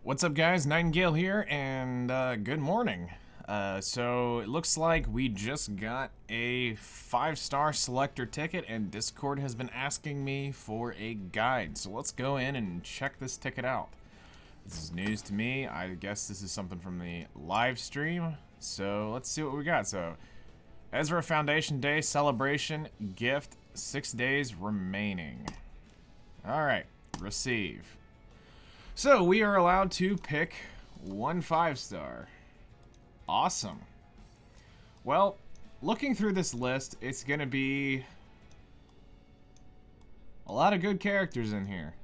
What's up, guys? Nightingale here, and good morning. So it looks like we just got a 5-star selector ticket, and Discord has been asking me for a guide. So let's go in and check this ticket out. This is news to me. I guess this is something from the live stream. So let's see what we got. So Ezra Foundation Day celebration gift, 6 days remaining. All right, receive. So we are allowed to pick one 5-star. Awesome. Well, looking through this list, it's gonna be a lot of good characters in here.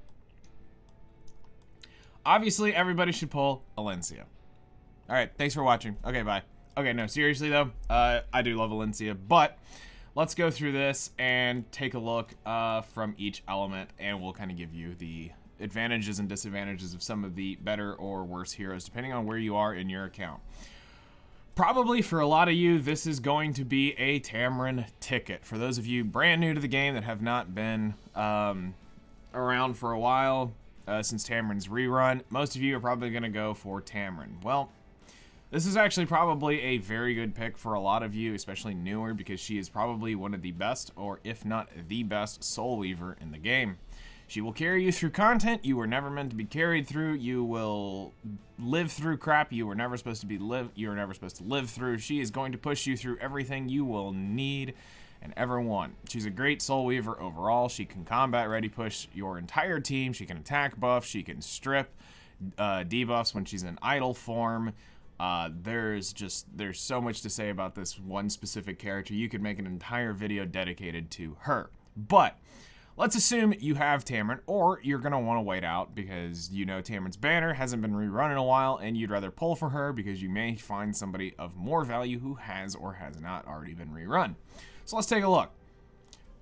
Obviously, everybody should pull Alencia. Alright, thanks for watching. Okay, bye. Okay, no, seriously though, I do love Alencia, but let's go through this and take a look from each element, and we'll kind of give you the advantages and disadvantages of some of the better or worse heroes, depending on where you are in your account. Probably for a lot of you, this is going to be a Tamarin ticket. For those of you brand new to the game that have not been around for a while, since Tamarin's rerun, most of you are probably going to go for Tamarin. Well, this is actually probably a very good pick for a lot of you, especially newer, because she is probably one of the best, or if not the best, Soul Weaver in the game. She will carry you through content you were never meant to be carried through. You will live through crap you were never supposed to live through. She is going to push you through everything you will need and ever want. She's a great Soul Weaver overall. She can combat ready push your entire team. She can attack buff. She can strip debuffs when she's in idle form. There's so much to say about this one specific character. You could make an entire video dedicated to her. But let's assume you have Tamarin, or you're going to want to wait out because you know Tamarin's banner hasn't been rerun in a while, and you'd rather pull for her because you may find somebody of more value who has or has not already been rerun. So let's take a look.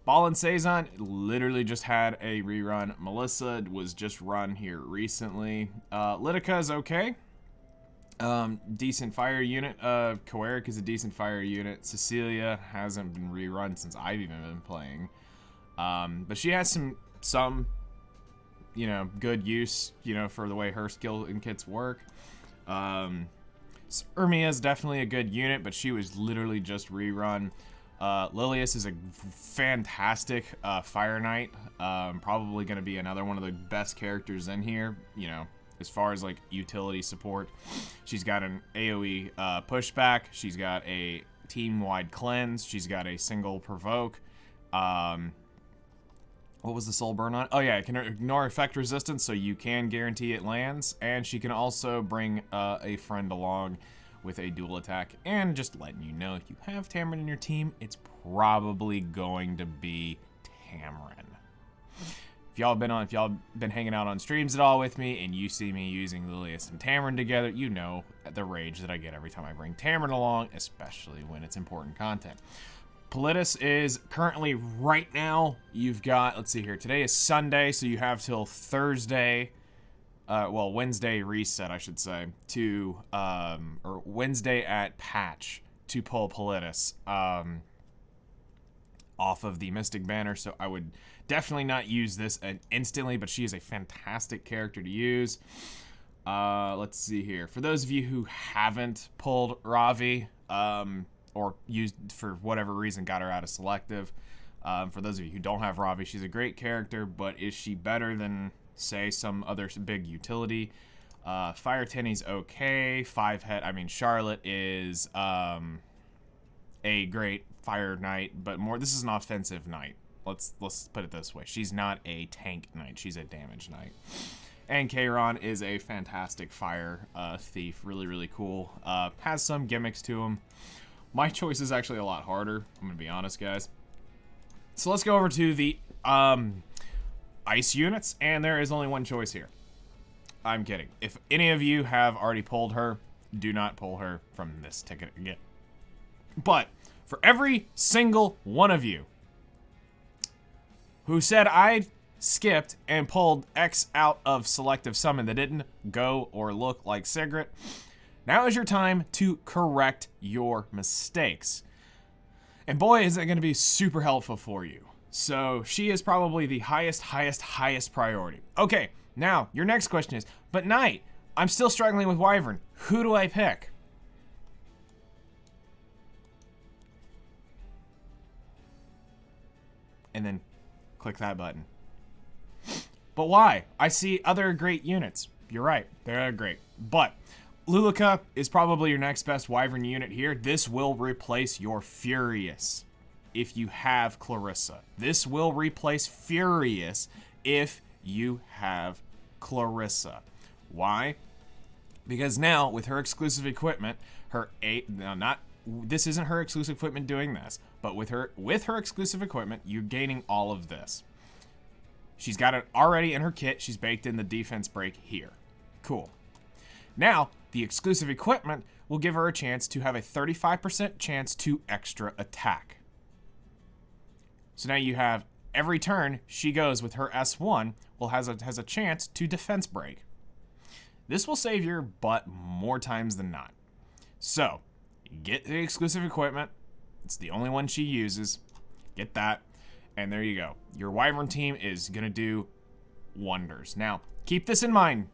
Ball and Saison literally just had a rerun. Melissa was just run here recently. Litica is okay. Decent fire unit. Koeric is a decent fire unit. Cecilia hasn't been rerun since I've even been playing. But she has some, good use, for the way her skill and kits work. Ermia is definitely a good unit, but she was literally just rerun. Lilius is a fantastic Fire Knight. Probably going to be another one of the best characters in here, as far as like utility support. She's got an AoE pushback. She's got a team-wide cleanse. She's got a single provoke. What was the soul burn on? Oh yeah, it can ignore effect resistance, so you can guarantee it lands. And she can also bring a friend along with a dual attack. And just letting you know, if you have Tamarin in your team, it's probably going to be Tamarin. If y'all been hanging out on streams at all with me, and you see me using Lilius and Tamarin together, you know the rage that I get every time I bring Tamarin along, especially when it's important content. Politis is currently, right now, you've got, let's see here, today is Sunday, so you have till Thursday, Wednesday reset, I should say, or Wednesday at patch to pull Politis off of the Mystic banner, so I would definitely not use this instantly, but she is a fantastic character to use. Let's see here. For those of you who haven't pulled Ravi, or used for whatever reason, got her out of Selective. For those of you who don't have Ravi, she's a great character, but is she better than, say, some other big utility? Fire Tenny's okay. Charlotte is a great Fire Knight, but this is an offensive Knight. Let's put it this way. She's not a tank Knight. She's a damage Knight. And Kayron is a fantastic fire thief. Really, really cool. Has some gimmicks to him. My choice is actually a lot harder. I'm going to be honest, guys. So let's go over to the ice units, and there is only one choice here. I'm kidding. If any of you have already pulled her, do not pull her from this ticket again. But for every single one of you who said I skipped and pulled X out of Selective Summon that didn't go or look like Sigrid, now is your time to correct your mistakes. And boy, is it going to be super helpful for you. So she is probably the highest priority. Okay, now your next question is, but Knight, I'm still struggling with Wyvern. Who do I pick? And then click that button. But why? I see other great units. You're right, they're great. But Luluka is probably your next best Wyvern unit here. This will replace your Furious if you have Clarissa. This will replace Furious if you have Clarissa. Why? Because now with her exclusive equipment, this isn't her exclusive equipment doing this, but with her exclusive equipment, you're gaining all of this. She's got it already in her kit. She's baked in the defense break here. Cool. Now, the exclusive equipment will give her a chance to have a 35% chance to extra attack. So now you have every turn she goes with her S1 has a chance to defense break. This will save your butt more times than not. So, get the exclusive equipment. It's the only one she uses. Get that. And there you go. Your Wyvern team is going to do wonders. Now, keep this in mind.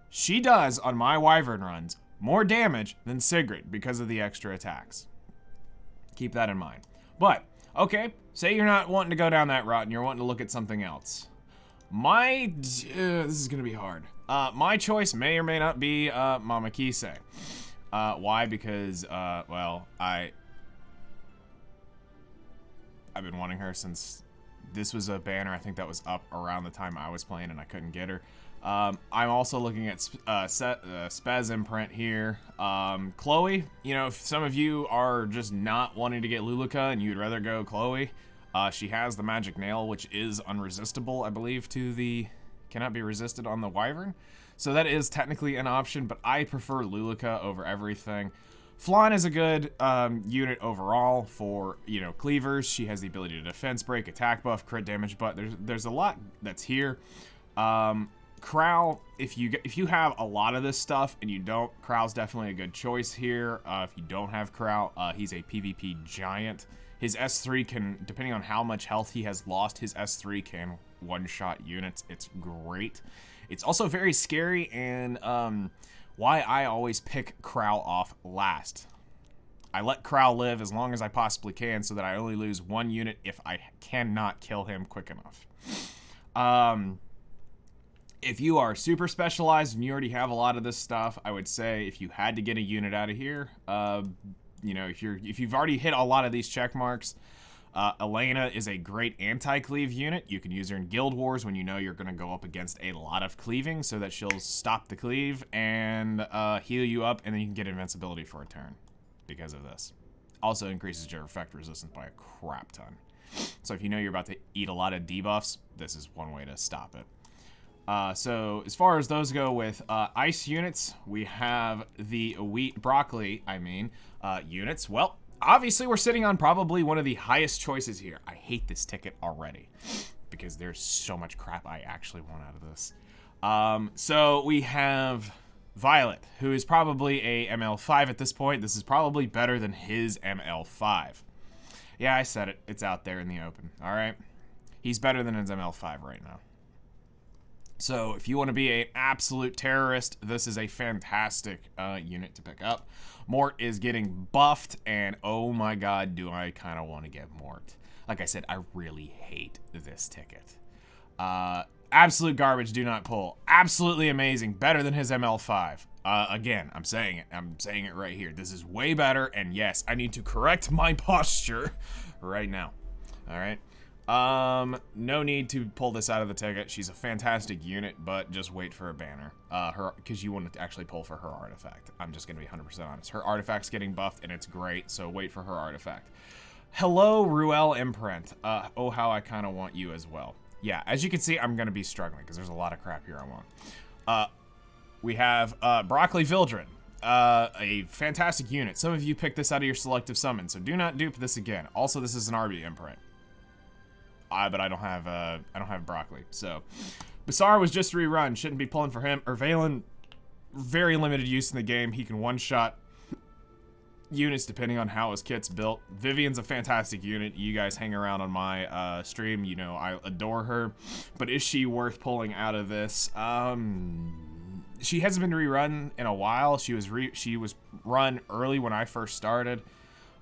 She does, on my Wyvern runs, more damage than Sigrid because of the extra attacks. Keep that in mind. But, okay, say you're not wanting to go down that route and you're wanting to look at something else. This is going to be hard. My choice may or may not be Mama Kisei. Why? Because, well, I've been wanting her since this was a banner. I think that was up around the time I was playing and I couldn't get her. I'm also looking at Spez imprint here. Chloe, you know, if some of you are just not wanting to get Luluka and you'd rather go Chloe, she has the magic nail, which is unresistible, I believe, cannot be resisted on the Wyvern. So that is technically an option, but I prefer Luluka over everything. Flan is a good unit overall for, you know, cleavers. She has the ability to defense break, attack buff, crit damage, but there's a lot that's here. Krau, if you have a lot of this stuff and you don't, Krau's definitely a good choice here. If you don't have Krau, he's a PvP giant. His S3 can, depending on how much health he has lost, his S3 can one-shot units. It's great. It's also very scary, and why I always pick Krau off last. I let Krau live as long as I possibly can so that I only lose one unit if I cannot kill him quick enough. If you are super specialized and you already have a lot of this stuff, I would say if you had to get a unit out of here, you know, if you've already hit a lot of these check marks, Elena is a great anti-cleave unit. You can use her in Guild Wars when you know you're going to go up against a lot of cleaving so that she'll stop the cleave and heal you up, and then you can get invincibility for a turn because of this. Also increases your effect resistance by a crap ton. So if you know you're about to eat a lot of debuffs, this is one way to stop it. So as far as those go with ice units, we have the broccoli units. Well, obviously we're sitting on probably one of the highest choices here. I hate this ticket already because there's so much crap I actually want out of this. So we have Violet, who is probably a ML5 at this point. This is probably better than his ML5. Yeah, I said it. It's out there in the open. All right. He's better than his ML5 right now. So if you want to be an absolute terrorist, this is a fantastic unit to pick up. Mort is getting buffed, and oh my god, do I kind of want to get Mort. Like I said, I really hate this ticket. Absolute garbage, do not pull. Absolutely amazing, better than his ML5. Again, I'm saying it right here. This is way better, and yes, I need to correct my posture right now. All right. No need to pull this out of the ticket. She's a fantastic unit, but just wait for a banner. Because you want to actually pull for her artifact. I'm just going to be 100% honest. Her artifact's getting buffed, and it's great, so wait for her artifact. Hello, Ruel Imprint. Oh, how I kind of want you as well. Yeah, as you can see, I'm going to be struggling, because there's a lot of crap here I want. We have Broccoli Vildren. A fantastic unit. Some of you picked this out of your selective summon, so do not dupe this again. Also, this is an RB imprint. But I don't have Broccoli. So, Basar was just rerun. Shouldn't be pulling for him. Ervalen, very limited use in the game. He can one-shot units depending on how his kit's built. Vivian's a fantastic unit. You guys hang around on my stream. You know, I adore her. But is she worth pulling out of this? she hasn't been rerun in a while. She was run early when I first started.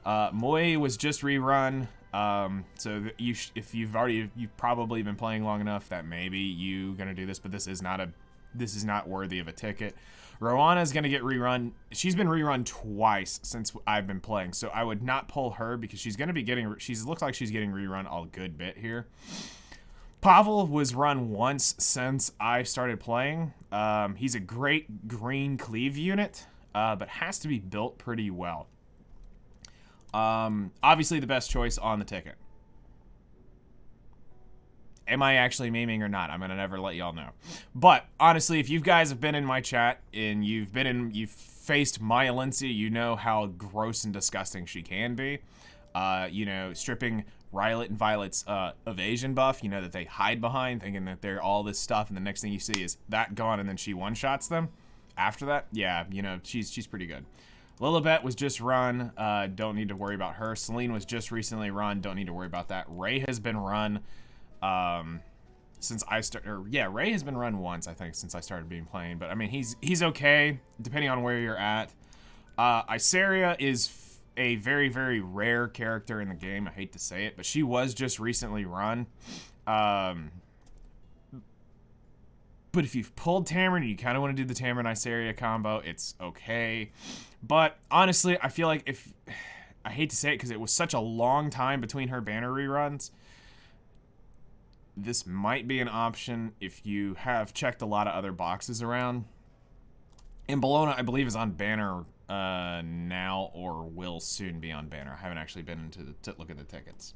Moi was just rerun. So if you've probably been playing long enough that maybe you gonna do this, but this is not worthy of a ticket. Rowana is gonna get rerun. She's been rerun twice since I've been playing, so I would not pull her because she's gonna be getting. Looks like she's getting rerun a good bit here. Pavel was run once since I started playing. He's a great green cleave unit, but has to be built pretty well. Obviously the best choice on the ticket. Am I actually memeing or not? I'm gonna never let y'all know. But honestly, if you guys have been in my chat and you've faced my Alencia, you know how gross and disgusting she can be. You know, stripping Rylet and Violet's evasion buff, you know, that they hide behind, thinking that they're all this stuff, and the next thing you see is that gone, and then she one-shots them. After that, yeah, you know, she's pretty good. Lilibet was just run, don't need to worry about her. Celine was just recently run, don't need to worry about that. Ray has been run since I started, yeah, Ray has been run once, I think, since I started being playing, but I mean, he's okay, depending on where you're at. Iseria is a very, very rare character in the game, I hate to say it, but she was just recently run. But if you've pulled Tamarin and you kind of want to do the Tamarin-Iseria combo, it's okay. But honestly, I feel like I hate to say it because it was such a long time between her banner reruns, this might be an option if you have checked a lot of other boxes around. And Bologna, I believe, is on banner now or will soon be on banner. I haven't actually been into to look at the tickets.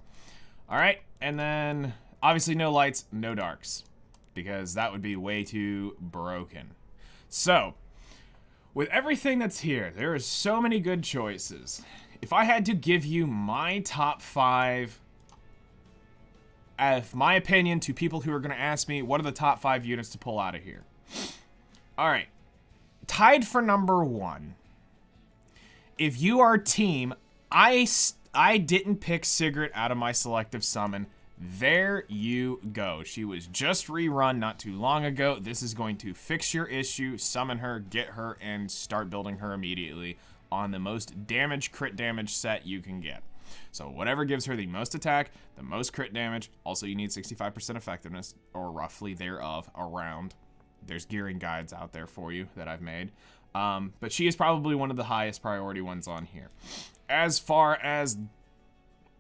All right, and then obviously no lights, no darks, because that would be way too broken. So, with everything that's here, there are so many good choices. If I had to give you my top 5, my opinion, to people who are going to ask me, what are the top 5 units to pull out of here? All right. Tied for number 1. If you are team, I didn't pick Sigrid out of my selective summon. There you go. She was just rerun not too long ago. This is going to fix your issue, summon her, get her, and start building her immediately on the most damage, crit damage set you can get. So whatever gives her the most attack, the most crit damage. Also, you need 65% effectiveness, or roughly thereof, around. There's gearing guides out there for you that I've made. But she is probably one of the highest priority ones on here. As far as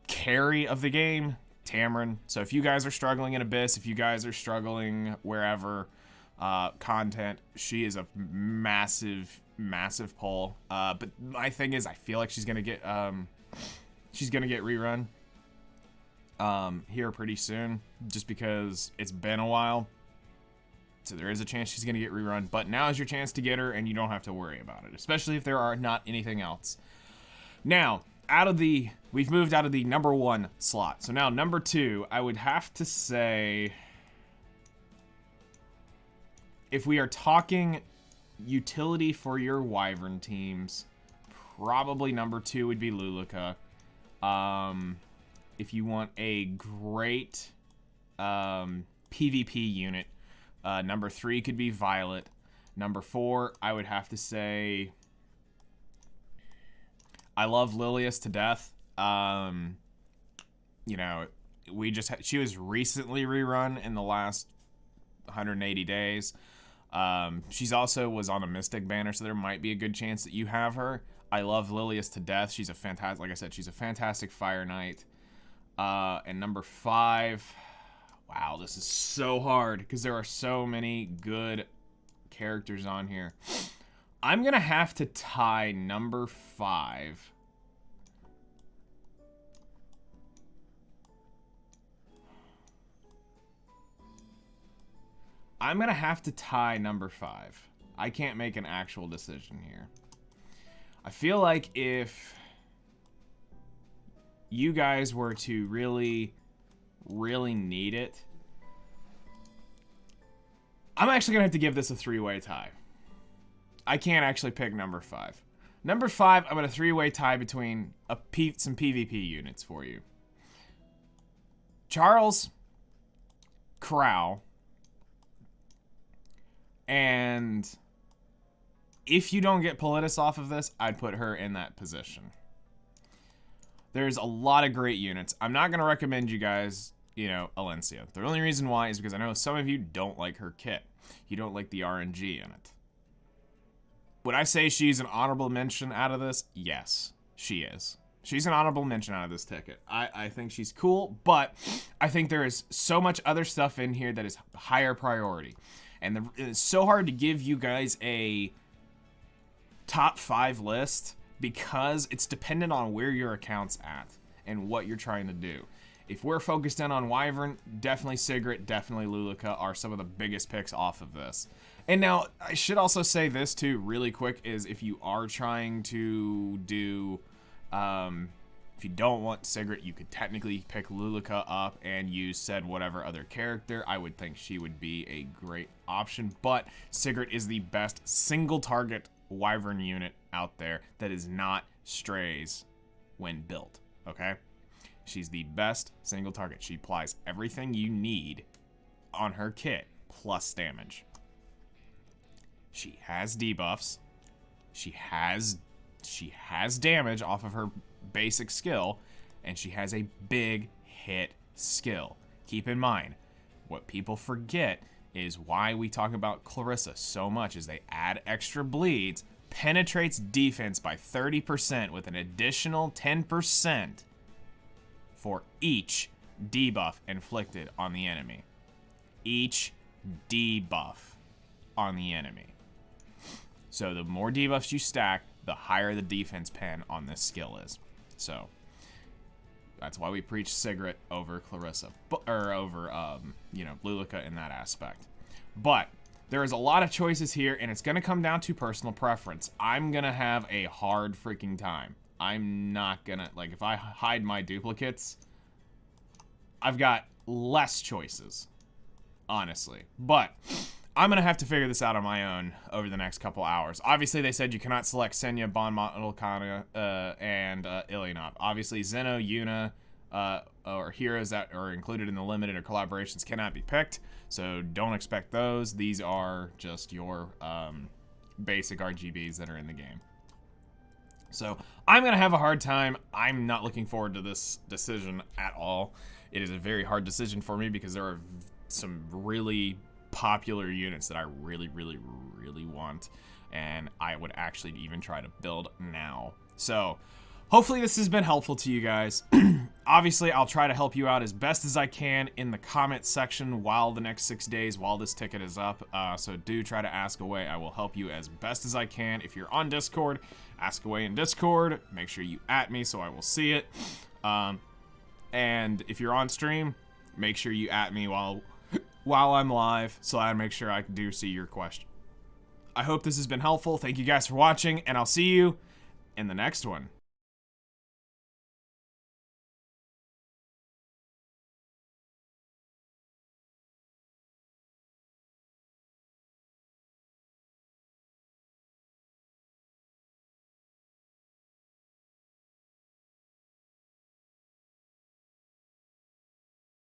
carry of the game, Tamarin. So if you guys are struggling in Abyss, if you guys are struggling wherever, content, she is a massive, massive pull. But my thing is, I feel like she's gonna get rerun here pretty soon, just because it's been a while. So there is a chance she's gonna get rerun, but now is your chance to get her, and you don't have to worry about it, especially if there are not anything else. Now, we've moved out of the number 1 slot. So now number 2, I would have to say, if we are talking utility for your Wyvern teams, probably number 2 would be Luluka. If you want a great PvP unit, number 3 could be Violet. Number 4, I would have to say, I love Lilius to death. You know, she was recently rerun in the last 180 days. She's also was on a Mystic banner, so there might be a good chance that you have her. I love Lilius to death. She's a fantastic, like I said, she's a fantastic Fire Knight. And number 5, wow, this is so hard because there are so many good characters on here. I'm going to have to tie number 5. I'm going to have to tie number 5. I can't make an actual decision here. I feel like if you guys were to really, really need it, I'm actually going to have to give this a 3-way tie. I can't actually pick number 5. Number 5, I'm going to 3-way tie between some PvP units for you. Charles, Crow, and if you don't get Politis off of this, I'd put her in that position. There's a lot of great units. I'm not going to recommend you guys, you know, Alencia. The only reason why is because I know some of you don't like her kit. You don't like the RNG in it. Would I say she's an honorable mention out of this? Yes, she is. She's an honorable mention out of this ticket. I think she's cool, but I think there is so much other stuff in here that is higher priority. And it's so hard to give you guys a top 5 list because it's dependent on where your account's at and what you're trying to do. If we're focused in on Wyvern, definitely Sigrid, definitely Luluka are some of the biggest picks off of this. And now, I should also say this too, really quick, is if you are trying to do, if you don't want Sigrid, you could technically pick Luluka up and use said whatever other character. I would think she would be a great option, but Sigrid is the best single target Wyvern unit out there that is not strays when built, okay? She's the best single target. She applies everything you need on her kit plus damage. She has debuffs. She has damage off of her basic skill, and she has a big hit skill. Keep in mind, what people forget is why we talk about Clarissa so much is they add extra bleeds, penetrates defense by 30% with an additional 10% for each debuff inflicted on the enemy. Each debuff on the enemy. So the more debuffs you stack, the higher the defense pen on this skill is. So that's why we preach Sigrid over Clarissa, or over, you know, Luluka in that aspect. But there is a lot of choices here, and it's going to come down to personal preference. I'm going to have a hard freaking time. I'm not going to, like, if I hide my duplicates, I've got less choices, honestly. But I'm going to have to figure this out on my own over the next couple hours. Obviously, they said you cannot select Senya, Bon Modelkana, and Ilyanov. Obviously, Zeno, Yuna, or heroes that are included in the limited or collaborations cannot be picked, so don't expect those. These are just your basic RGBs that are in the game. So I'm going to have a hard time. I'm not looking forward to this decision at all. It is a very hard decision for me because there are some really popular units that I really want, and I would actually even try to build now. So hopefully this has been helpful to you guys. Obviously, I'll try to help you out as best as I can in the comment section while the next 6 days, while this ticket is up. So do try to ask away. I will help you as best as I can. If you're on Discord, ask away in Discord. Make sure you @ me so I will see it. And if you're on stream, make sure you @ me while I'm live so I make sure I do see your question. I hope this has been helpful. Thank you guys for watching, and I'll see you in the next one.